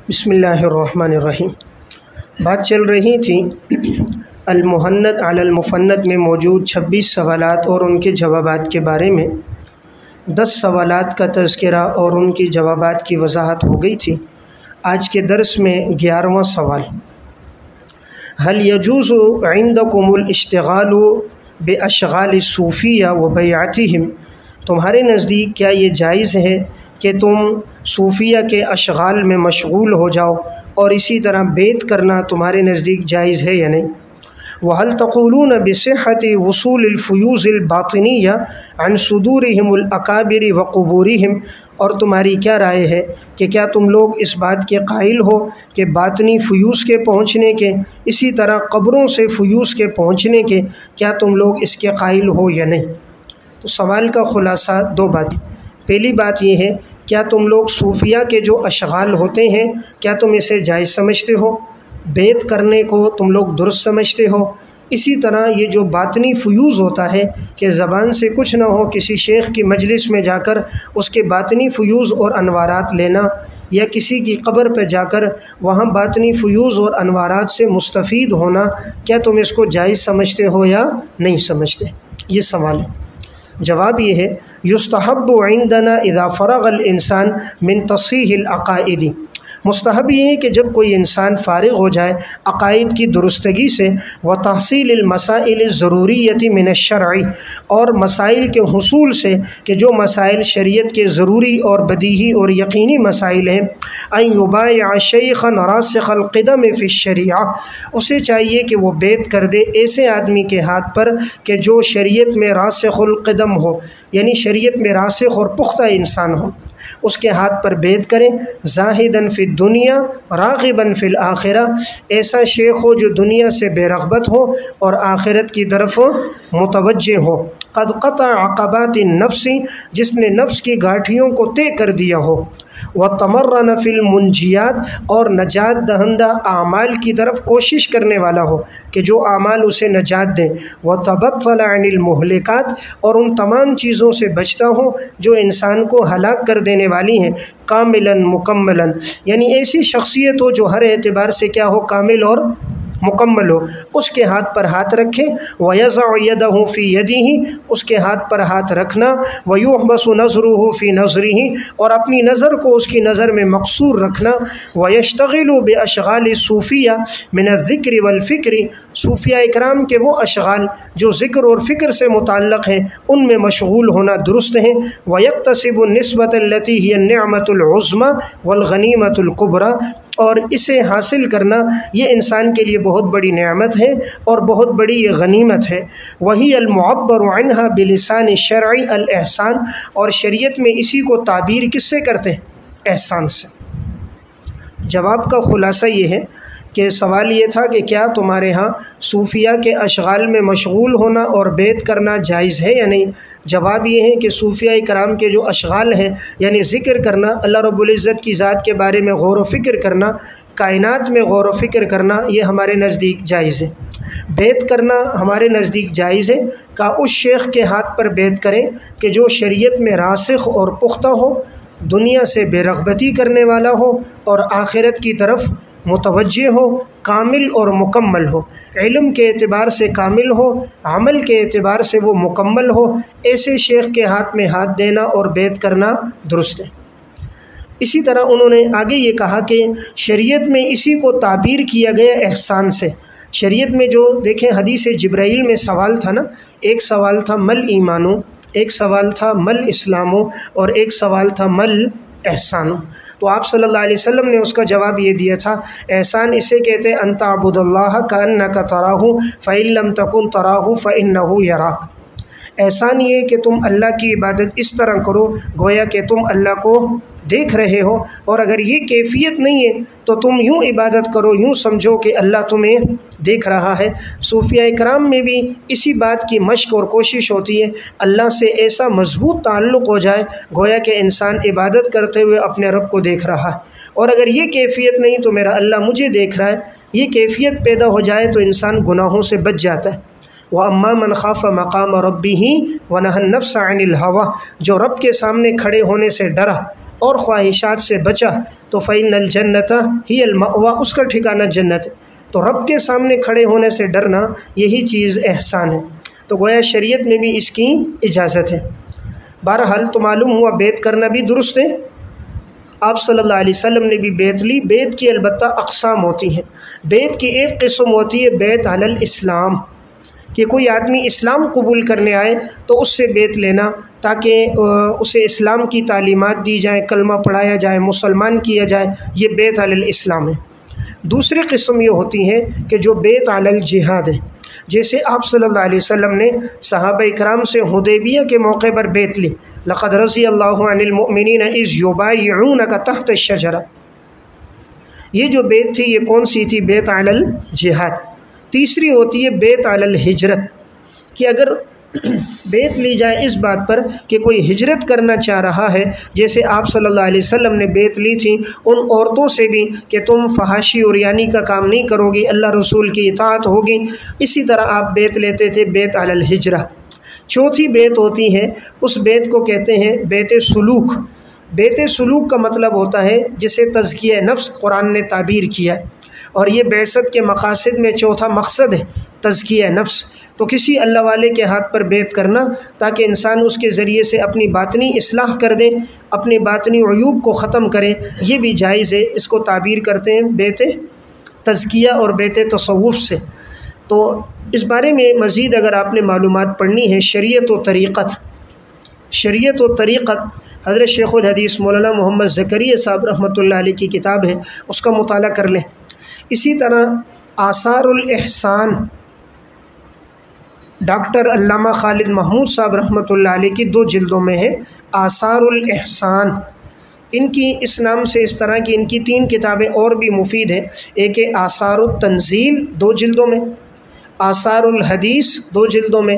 بسم اللہ الرحمن الرحیم۔ بات چل رہی تھی المہند علی المفند میں موجود 26 سوالات اور ان کے جوابات کے بارے میں۔ 10 سوالات کا تذکرہ اور ان کی جوابات کی وضاحت ہو گئی تھی۔ آج کے درس میں 11واں سوال، هل يجوز عندكم الاشتغال باشغال الصوفیہ وبیعتهم؟ تمہارے نزدیک کیا یہ جائز ہے کہ تم صوفیہ کے اشغال میں مشغول ہو جاؤ اور اسی طرح بیعت کرنا تمہارے نزدیک جائز ہے یا نہیں؟ وَهَلْ تَقُولُونَ بِصِحَّةِ وُصُولِ الْفُيُوزِ الْبَاطِنِيَّةِ عَنْ صُدُورِهِمُ الْأَكَابِرِ وَقُبُورِهِمْ؟ اور تمہاری کیا رائے ہے کہ کیا تم لوگ اس بات کے قائل ہو کہ باطنی فیوز کے پہنچنے کے، اسی طرح قبروں سے فیوز کے پہنچنے کے، کیا تم لوگ اس کے قائل ہو یا نہیں؟ تو سوال کا خلاصہ 2 باتیں۔ پہلی بات یہ ہے، کیا تم لوگ صوفیہ کے جو اشغال ہوتے ہیں کیا تم اسے جائز سمجھتے ہو؟ بیعت کرنے کو تم لوگ درست سمجھتے ہو؟ اسی طرح یہ جو باطنی فیوز ہوتا ہے کہ زبان سے کچھ نہ ہو، کسی شیخ کی مجلس میں جا کر اس کے باطنی فیوز اور انوارات لینا، یا کسی کی قبر پہ جا کر وہاں باطنی فیوز اور انوارات سے مستفید ہونا، کیا تم اس کو جائز سمجھتے ہو یا نہیں سمجھتے؟ یہ سوال ہے۔ جواب یہ ہے، یستحب عندنا اذا فرغ الانسان من تصحیح العقائد، مستحب یہ ہے کہ جب کوئی انسان فارغ ہو جائے عقائد کی درستگی سے، وتحصیل المسائل الضروریۃ من الشرع، اور مسائل کے حصول سے کہ جو مسائل شریعت کے ضروری اور بدیہی اور یقینی مسائل ہیں، ان یبایع شیخا راسخ القدم فی الشریعہ، اسے چاہیے کہ وہ بیعت کر دے ایسے آدمی کے ہاتھ پر کہ جو شریعت میں راسخ القدم ہو، یعنی شریعت میں راسخ اور پختہ انسان ہو، اس کے ہاتھ پر بیعت کریں۔ زاہداً فی الدنیا راغباً فی الآخرہ، ایسا شیخ ہو جو دنیا سے بے رغبت ہو اور آخرت کی طرف متوجہ ہو۔ قد قطع عقبات النفس، جس نے نفس کی گھاٹیوں کو طے کر دیا ہو۔ وتمرن فی المنجیات، اور نجات دہندہ اعمال کی طرف کوشش کرنے والا ہو کہ جو اعمال اسے نجات دیں۔ وتبطل عن المہلکات، اور ان تمام چیزوں سے بچتا ہو جو انسان کو ہلاک کر دینے والی ہیں۔ کاملاً مکملاً، یعنی ایسی شخصیت ہو جو ہر اعتبار سے کیا ہو، کامل اور مکمل ہو، اس کے ہاتھ پر ہاتھ رکھے۔ وَيَضَعُ يَدَهُ فِي يَدِهِ، اس کے ہاتھ پر ہاتھ رکھنا۔ وَيُحْبَسُ نَظْرُهُ فِي نَظْرِهِ، اور اپنی نظر کو اس کی نظر میں مقصور رکھنا۔ وَيَشْتَغِلُ بِأَشْغَالِ الصُّوفِيَّةِ مِنَ الذِّكْرِ وَالْفِكْرِ، صوفیہ اکرام کے وہ اشغال جو ذکر اور فکر سے متعلق ہیں ان میں مشغول ہونا درست ہیں۔ وَيَكْتَسِبُ النِّسْبَةَ الَّتِي هِيَ النِّعْمَةُ الْعُظْمَى وَالْغَنِيمَةُ الْكُبْرَى، اور اسے حاصل کرنا یہ انسان کے لیے بہت بڑی نعمت ہے اور بہت بڑی یہ غنیمت ہے۔ وہی المعبر عنہا بلسان الشرع الاحسان، اور شریعت میں اسی کو تعبیر کس سے کرتے ہیں؟ احسان سے۔ جواب کا خلاصہ یہ ہے کہ سوال یہ تھا کہ کیا تمہارے ہاں صوفیہ کے اشغال میں مشغول ہونا اور بیعت کرنا جائز ہے یا نہیں؟ جواب یہ ہے کہ صوفیہ کرام کے جو اشغال ہیں، یعنی ذکر کرنا، اللہ رب العزت کی ذات کے بارے میں غور و فکر کرنا، کائنات میں غور و فکر کرنا، یہ ہمارے نزدیک جائز ہے۔ بیعت کرنا ہمارے نزدیک جائز ہے کہ اس شیخ کے ہاتھ پر بیعت کریں کہ جو شریعت میں راسخ اور پختہ ہو، دنیا سے بے رغبتی کرنے والا ہو اور آخرت کی طرف متوجہ ہو، کامل اور مکمل ہو، علم کے اعتبار سے کامل ہو، عمل کے اعتبار سے وہ مکمل ہو، ایسے شیخ کے ہاتھ میں ہاتھ دینا اور بیعت کرنا درست ہے۔ اسی طرح انہوں نے آگے یہ کہا کہ شریعت میں اسی کو تعبیر کیا گیا احسان سے۔ شریعت میں جو دیکھیں حدیث جبرائیل میں سوال تھا نا، ایک سوال تھا مل ایمانو، ایک سوال تھا مل اسلامو، اور ایک سوال تھا مل احسانو۔ تو آپ صلی اللہ علیہ وسلم نے اس کا جواب یہ دیا تھا، احسان اسے کہتے ہیں ان تعبد اللہ کأنک تراہ فإن لم تکن تراہ فإنہ یراک۔ احسان یہ کہ تم اللہ کی عبادت اس طرح کرو گویا کہ تم اللہ کو دیکھ رہے ہو، اور اگر یہ کیفیت نہیں ہے تو تم یوں عبادت کرو، یوں سمجھو کہ اللہ تمہیں دیکھ رہا ہے۔ صوفیہ اکرام میں بھی اسی بات کی مشق اور کوشش ہوتی ہے، اللہ سے ایسا مضبوط تعلق ہو جائے گویا کہ انسان عبادت کرتے ہوئے اپنے رب کو دیکھ رہا ہے، اور اگر یہ کیفیت نہیں تو میرا اللہ مجھے دیکھ رہا ہے، یہ کیفیت پیدا ہو جائے تو انسان گناہوں سے بچ جاتا ہے۔ وَأَمَّا مَنْ خَافَ مَقَامَ رَبِّهِ وَنَهَى النَّفْسَ عَنِ الْهَوَىٰ، جو رب کے سامنے کھڑے ہونے سے ڈرا اور خواہشات سے بچا تو فإن الجنۃ ہی المأویٰ، اس کا ٹھکانہ جنت ہے۔ تو رب کے سامنے کھڑے ہونے سے ڈرنا یہی چیز احسان ہے۔ تو گویا شریعت میں بھی اس کی اجازت ہے۔ بہرحال تو معلوم ہوا بیعت کرنا بھی درست ہے۔ آپ صلی اللہ علیہ وسلم نے بھی بیعت لی۔ بیعت کی البتہ اقسام ہوتی ہیں۔ بیعت کی ایک قسم ہوتی ہے بیعت علی الاسلام، کہ کوئی آدمی اسلام قبول کرنے آئے تو اس سے بیعت لینا تاکہ اسے اسلام کی تعلیمات دی جائیں، کلمہ پڑھایا جائے، مسلمان کیا جائے، یہ بیعت علی الاسلام ہے۔ دوسری قسم یہ ہوتی ہے کہ جو بیعت علی الجہاد ہے، جیسے آپ صلی اللہ علیہ وسلم نے صحابہ اکرام سے حدیبیہ کے موقع پر بیعت لی، لقد رضی اللہ عن المؤمنین اذ یبایعونک تحت الشجرہ۔ یہ جو بیعت تھی یہ کون سی تھی؟ بیعت علی الجہاد۔ تیسری ہوتی ہے بیعت علی الہجرت، کہ اگر بیعت لی جائے اس بات پر کہ کوئی ہجرت کرنا چاہ رہا ہے، جیسے آپ صلی اللہ علیہ وسلم نے بیعت لی تھی ان عورتوں سے بھی کہ تم فحاشی اور یعنی کا کام نہیں کرو گی، اللہ رسول کی اطاعت ہوگی، اسی طرح آپ بیعت لیتے تھے بیعت علی الہجرہ۔ چوتھی بیعت ہوتی ہے، اس بیعت کو کہتے ہیں بیعت سلوک۔ بیعت سلوک کا مطلب ہوتا ہے جسے تزکیہ نفس قرآن نے تعبیر کیا ہے، اور یہ بعثت کے مقاصد میں چوتھا مقصد ہے تزکیہ نفس۔ تو کسی اللہ والے کے ہاتھ پر بیعت کرنا تاکہ انسان اس کے ذریعے سے اپنی باطنی اصلاح کر دے، اپنے باطنی عیوب کو ختم کرے، یہ بھی جائز ہے۔ اس کو تعبیر کرتے ہیں بیعت تزکیہ اور بیعت تصوف سے۔ تو اس بارے میں مزید اگر آپ نے معلومات پڑھنی ہے، شریعت و طریقت، شریعت و طریقت حضرت شیخ الحدیث مولانا محمد زکریا صاحب رحمۃ اللہ علیہ کی کتاب ہے، اس کا مطالعہ کر لیں۔ اسی طرح آثار الاحسان ڈاکٹر علامہ خالد محمود صاحب رحمۃ اللہ علیہ کی 2 جلدوں میں ہے آثار الاحسان۔ ان کی اس نام سے اس طرح کی ان کی 3 کتابیں اور بھی مفید ہیں۔ ایک ہے آثار التنزیل 2 جلدوں میں، آثار الحدیث 2 جلدوں میں،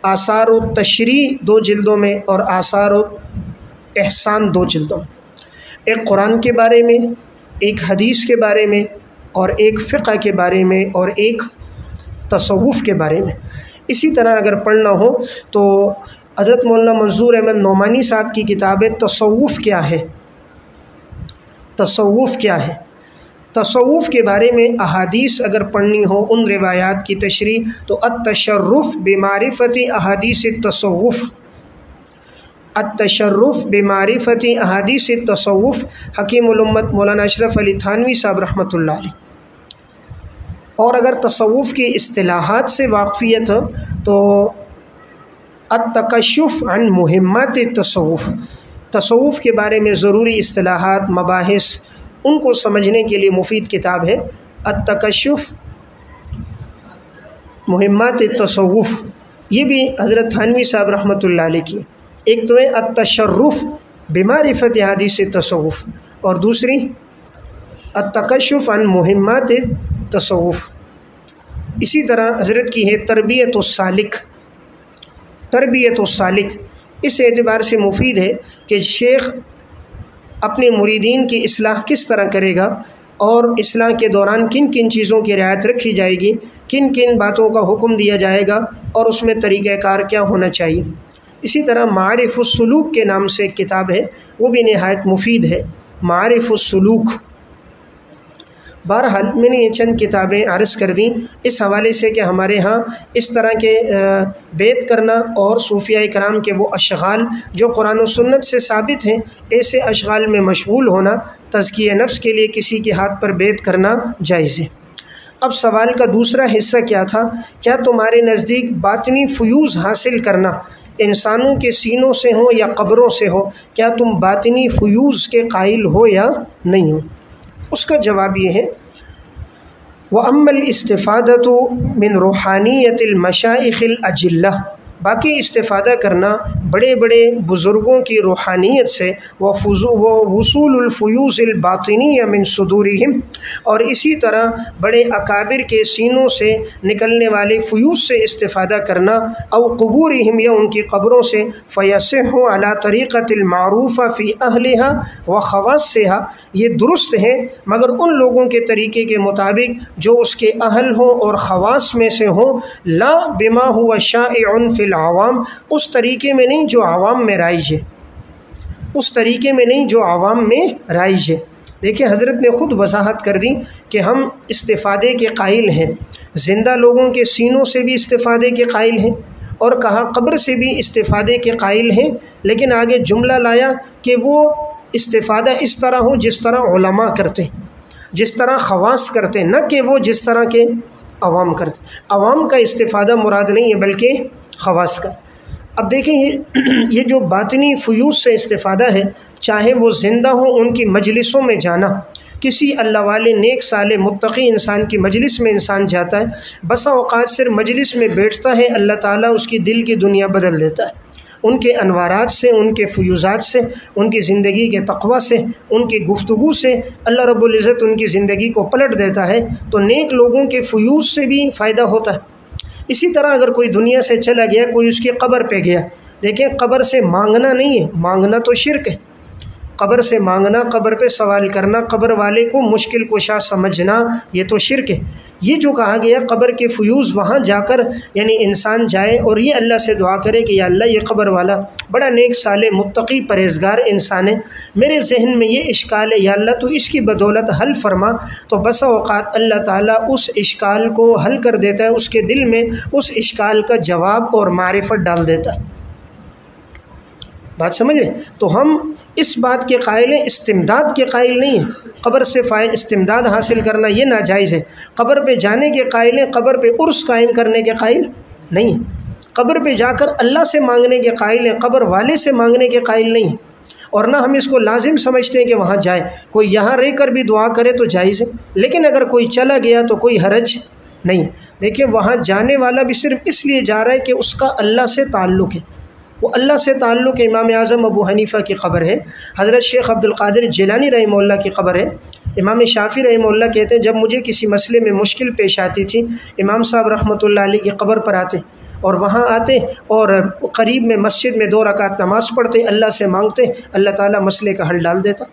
آثار التشریع 2 جلدوں میں، اور آثار الاحسان 2 جلدوں میں۔ ایک قرآن کے بارے میں، ایک حدیث کے بارے میں، اور ایک فقہ کے بارے میں، اور ایک تصوف کے بارے میں۔ اسی طرح اگر پڑھنا ہو تو حضرت مولانا منظور احمد نعمانی صاحب کی کتاب ہے تصوف کیا ہے، تصوف کیا ہے۔ تصوف کے بارے میں احادیث اگر پڑھنی ہو، ان روایات کی تشریح، تو التشرف بمعرفت احادیث التصوف، التشرف بمعرفت احادیث التصوف، حکیم الامت مولانا اشرف علی تھانوی صاحب رحمۃ اللہ علیہ۔ اور اگر تصوف کی اصطلاحات سے واقفیت ہو تو التکشف عن مہمات التصوف، تصوف کے بارے میں ضروری اصطلاحات، مباحث، ان کو سمجھنے کے لیے مفید کتاب ہے التکشف مہمات التصوف۔ یہ بھی حضرت تھانوی صاحب رحمۃ اللہ علیہ کی۔ ایک تو ہے التشرف بمعرفت احادیث التصوف، اور دوسری التکشف عن مہمات التصوف۔ اسی طرح حضرت کی ہے تربیت السالک، تربیت السالک اس اعتبار سے مفید ہے کہ شیخ اپنے مریدین کی اصلاح کس طرح کرے گا، اور اصلاح کے دوران کن کن چیزوں کی رعایت رکھی جائے گی، کن کن باتوں کا حکم دیا جائے گا، اور اس میں طریقہ کار کیا ہونا چاہیے۔ اسی طرح معارف السلوک کے نام سے ایک کتاب ہے، وہ بھی نہایت مفید ہے، معارف السلوک۔ بہرحال میں نے یہ چند کتابیں عرض کر دیں اس حوالے سے کہ ہمارے ہاں اس طرح کے بیعت کرنا اور صوفیاء کرام کے وہ اشغال جو قرآن و سنت سے ثابت ہیں، ایسے اشغال میں مشغول ہونا، تزکیہ نفس کے لیے کسی کے ہاتھ پر بیعت کرنا جائز ہے۔ اب سوال کا دوسرا حصہ کیا تھا؟ کیا تمہارے نزدیک باطنی فیوز حاصل کرنا انسانوں کے سینوں سے ہو یا قبروں سے ہو، کیا تم باطنی فیوز کے قائل ہو یا نہیں ہو؟ اس کا جواب یہ ہے وَأَمَّا الْإِسْتِفَادَةُ مِنْ رُوحَانِيَّةِ الْمَشَائِخِ الْأَجِلَّةِ، باقی استفادہ کرنا بڑے بڑے بزرگوں کی روحانیت سے، وصول الفیوز الباطنیہ من صدورہم، اور اسی طرح بڑے اکابر کے سینوں سے نکلنے والے فیوز سے استفادہ کرنا، او قبورہم یا ان کی قبروں سے، فیصح علی طریقۃ المعروفہ فی اہلہا و خواصہا، یہ درست ہے مگر ان لوگوں کے طریقے کے مطابق جو اس کے اہل ہوں اور خواص میں سے ہوں، لا بما هو شائع فی العوام، اس طریقے میں نہیں جو عوام میں رائج ہے۔ اس طریقے میں نہیں جو عوام میں رائج ہے۔ دیکھیں حضرت نے خود وضاحت کر دی کہ ہم استفادے کے قائل ہیں، زندہ لوگوں کے سینوں سے بھی استفادے کے قائل ہیں، اور کہا قبر سے بھی استفادے کے قائل ہیں، لیکن آگے جملہ لایا کہ وہ استفادہ اس طرح ہو جس طرح علماء کرتے، جس طرح خواص کرتے، نہ کہ وہ جس طرح کے عوام کرتے۔ عوام کا استفادہ مراد نہیں ہے بلکہ خواص کا۔ اب دیکھیں یہ جو باطنی فیوض سے استفادہ ہے، چاہے وہ زندہ ہوں، ان کی مجلسوں میں جانا، کسی اللہ والے نیک صالح متقی انسان کی مجلس میں انسان جاتا ہے، بسا اوقات صرف مجلس میں بیٹھتا ہے، اللہ تعالیٰ اس کی دل کی دنیا بدل دیتا ہے، ان کے انوارات سے، ان کے فیوزات سے، ان کی زندگی کے تقویٰ سے، ان کی گفتگو سے اللہ رب العزت ان کی زندگی کو پلٹ دیتا ہے۔ تو نیک لوگوں کے فیوز سے بھی فائدہ ہوتا ہے۔ اسی طرح اگر کوئی دنیا سے چلا گیا، کوئی اس کی قبر پہ گیا، دیکھیں قبر سے مانگنا نہیں ہے، مانگنا تو شرک ہے۔ قبر سے مانگنا، قبر پہ سوال کرنا، قبر والے کو مشکل کشا سمجھنا، یہ تو شرک ہے۔ یہ جو کہا گیا قبر کے فیوز، وہاں جا کر یعنی انسان جائے اور یہ اللہ سے دعا کرے کہ یا اللہ یہ قبر والا بڑا نیک صالح متقی پرہیزگار انسان ہے، میرے ذہن میں یہ اشکال ہے، یا اللہ تو اس کی بدولت حل فرما، تو بسا اوقات اللہ تعالیٰ اس اشکال کو حل کر دیتا ہے، اس کے دل میں اس اشکال کا جواب اور معرفت ڈال دیتا ہے۔ بات سمجھ رہے؟ تو ہم اس بات کے قائل ہیں، استمداد کے قائل نہیں ہیں۔ قبر سے استمداد حاصل کرنا یہ ناجائز ہے۔ قبر پہ جانے کے قائل ہیں، قبر پہ عرس قائم کرنے کے قائل نہیں ہیں۔ قبر پہ جا کر اللہ سے مانگنے کے قائل ہیں، قبر والے سے مانگنے کے قائل نہیں ہیں۔ اور نہ ہم اس کو لازم سمجھتے ہیں کہ وہاں جائے، کوئی یہاں رہ کر بھی دعا کرے تو جائز ہے، لیکن اگر کوئی چلا گیا تو کوئی حرج نہیں۔ دیکھیں وہاں جانے والا بھی صرف اس لیے جا رہا ہے کہ اس کا اللہ سے تعلق ہے، وہ اللہ سے تعلق امام اعظم ابو حنیفہ کی قبر ہے، حضرت شیخ عبد القادر جیلانی رحمہ اللہ کی قبر ہے، امام شافعی رحمہ اللہ کہتے ہیں جب مجھے کسی مسئلے میں مشکل پیش آتی تھی، امام صاحب رحمۃ اللہ علیہ کی قبر پر آتے اور وہاں آتے اور قریب میں مسجد میں 2 رکعت نماز پڑھتے، اللہ سے مانگتے، اللہ تعالیٰ مسئلے کا حل ڈال دیتا۔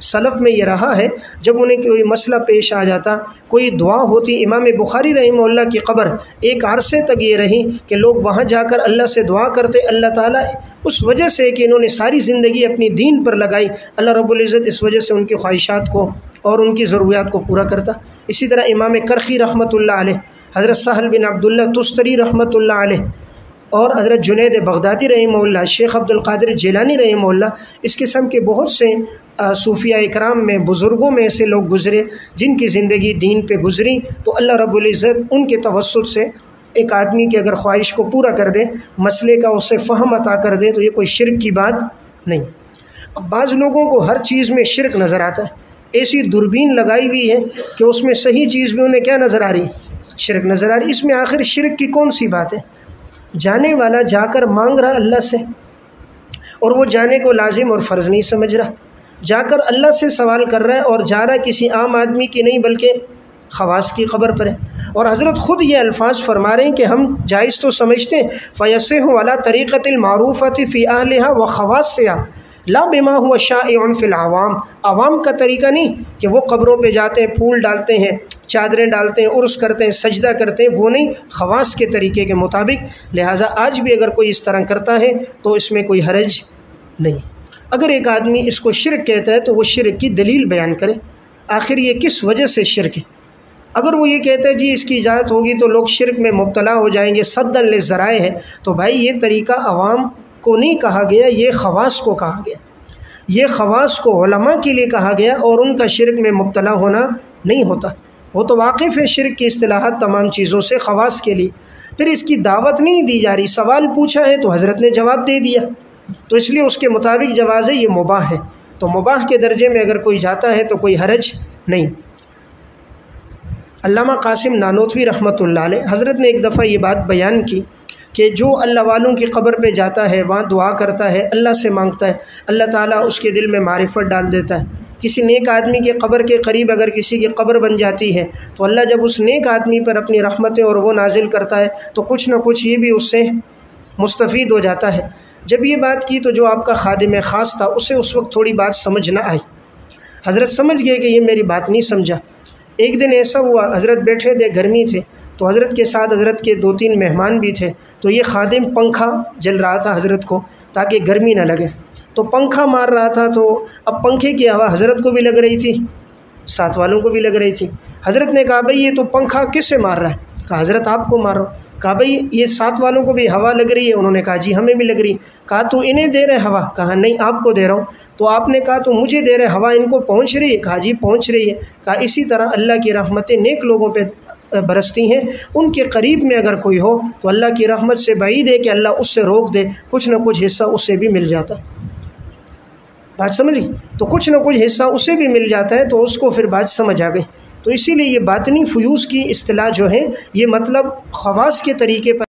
سلف میں یہ رہا ہے، جب انہیں کوئی مسئلہ پیش آ جاتا، کوئی دعا ہوتی، امام بخاری رحمہ اللہ کی قبر ایک عرصے تک یہ رہی کہ لوگ وہاں جا کر اللہ سے دعا کرتے، اللہ تعالیٰ اس وجہ سے کہ انہوں نے ساری زندگی اپنی دین پر لگائی، اللہ رب العزت اس وجہ سے ان کی خواہشات کو اور ان کی ضروریات کو پورا کرتا۔ اسی طرح امام کرخی رحمۃ اللہ علیہ، حضرت سہل بن عبداللہ تستری رحمۃ اللہ علیہ، اور حضرت جنید بغدادی رحمہ اللہ، شیخ عبد القادر جیلانی رحمہ اللہ، اس قسم کے بہت سے صوفیاء اکرام میں، بزرگوں میں ایسے لوگ گزرے جن کی زندگی دین پہ گزری، تو اللہ رب العزت ان کے توسط سے ایک آدمی کی اگر خواہش کو پورا کر دے، مسئلے کا اسے فہم عطا کر دے، تو یہ کوئی شرک کی بات نہیں۔ اب بعض لوگوں کو ہر چیز میں شرک نظر آتا ہے، ایسی دوربین لگائی ہوئی ہے کہ اس میں صحیح چیز بھی انہیں کیا نظر آ رہی ہے؟ شرک نظر آ رہی۔ اس میں آخر شرک کی کون سی بات ہے؟ جانے والا جا کر مانگ رہا اللہ سے، اور وہ جانے کو لازم اور فرض نہیں سمجھ رہا، جا کر اللہ سے سوال کر رہا ہے اور جا رہا کسی عام آدمی کی نہیں بلکہ خواص کی قبر پر ہے۔ اور حضرت خود یہ الفاظ فرما رہے ہیں کہ ہم جائز تو سمجھتے ہیں، فَيَصِحُ عَلَىٰ طَرِيقَةِ الْمَعْرُوفَةِ فِي أَهْلِهَا وَخَوَاصِّهَا لا بما هو شائع فی العوام۔ عوام کا طریقہ نہیں کہ وہ قبروں پہ جاتے ہیں، پھول ڈالتے ہیں، چادریں ڈالتے ہیں، عرس کرتے ہیں، سجدہ کرتے ہیں، وہ نہیں، خواص کے طریقے کے مطابق۔ لہٰذا آج بھی اگر کوئی اس طرح کرتا ہے تو اس میں کوئی حرج نہیں۔ اگر ایک آدمی اس کو شرک کہتا ہے تو وہ شرک کی دلیل بیان کرے، آخر یہ کس وجہ سے شرک ہے۔ اگر وہ یہ کہتا ہے جی اس کی اجازت ہوگی تو لوگ شرک میں مبتلا ہو جائیں گے، صد للذرائع ہے، تو بھائی یہ طریقہ عوام کو نہیں کہا گیا، یہ خواص کو کہا گیا، یہ خواص کو علماء کے لیے کہا گیا، اور ان کا شرک میں مبتلا ہونا نہیں ہوتا، وہ تو واقف ہے شرک کی اصطلاحات تمام چیزوں سے، خواص کے لیے۔ پھر اس کی دعوت نہیں دی جا رہی، سوال پوچھا ہے تو حضرت نے جواب دے دیا، تو اس لیے اس کے مطابق جواز ہے، یہ مباح ہے، تو مباح کے درجے میں اگر کوئی جاتا ہے تو کوئی حرج نہیں۔ علامہ قاسم نانوتوی رحمۃ اللہ علیہ، حضرت نے ایک دفعہ یہ بات بیان کی کہ جو اللہ والوں کی قبر پہ جاتا ہے، وہاں دعا کرتا ہے، اللہ سے مانگتا ہے، اللہ تعالیٰ اس کے دل میں معرفت ڈال دیتا ہے۔ کسی نیک آدمی کے قبر کے قریب اگر کسی کی قبر بن جاتی ہے تو اللہ جب اس نیک آدمی پر اپنی رحمتیں اور وہ نازل کرتا ہے تو کچھ نہ کچھ یہ بھی اس سے مستفید ہو جاتا ہے۔ جب یہ بات کی تو جو آپ کا خادم خاص تھا اسے اس وقت تھوڑی بات سمجھ نہ آئی، حضرت سمجھ گئے کہ یہ میری بات نہیں سمجھا۔ ایک دن ایسا ہوا، حضرت بیٹھے تھے، گرمی تھے، تو حضرت کے ساتھ حضرت کے 2-3 مہمان بھی تھے، تو یہ خادم پنکھا جل رہا تھا حضرت کو تاکہ گرمی نہ لگے، تو پنکھا مار رہا تھا، تو اب پنکھے کی ہوا حضرت کو بھی لگ رہی تھی، ساتھ والوں کو بھی لگ رہی تھی۔ حضرت نے کہا بھائی یہ تو پنکھا کس سے مار رہا ہے؟ کہا حضرت آپ کو مار رہا ہوں۔ کہا بھائی یہ ساتھ والوں کو بھی ہوا لگ رہی ہے؟ انہوں نے کہا جی ہمیں بھی لگ رہی۔ کہا تو انہیں دے رہے ہوا؟ کہا نہیں آپ کو دے رہا ہوں۔ تو آپ نے کہا تو مجھے دے رہے ہوا ان کو پہنچ رہی ہے؟ کہا جی پہنچ رہی ہے۔ کہا اسی طرح اللہ کی رحمتیں نیک لوگوں پہ برستی ہیں، ان کے قریب میں اگر کوئی ہو تو اللہ کی رحمت سے بعید ہے کہ اللہ اس سے روک دے، کچھ نہ کچھ حصہ اس سے بھی مل جاتا۔ بات سمجھی؟ تو کچھ نہ کچھ حصہ اسے بھی مل جاتا ہے، تو اس کو پھر بات سمجھ آ گئی۔ تو اسی لیے یہ باطنی فیوز کی اصطلاح جو ہے یہ مطلب خواص کے طریقے پر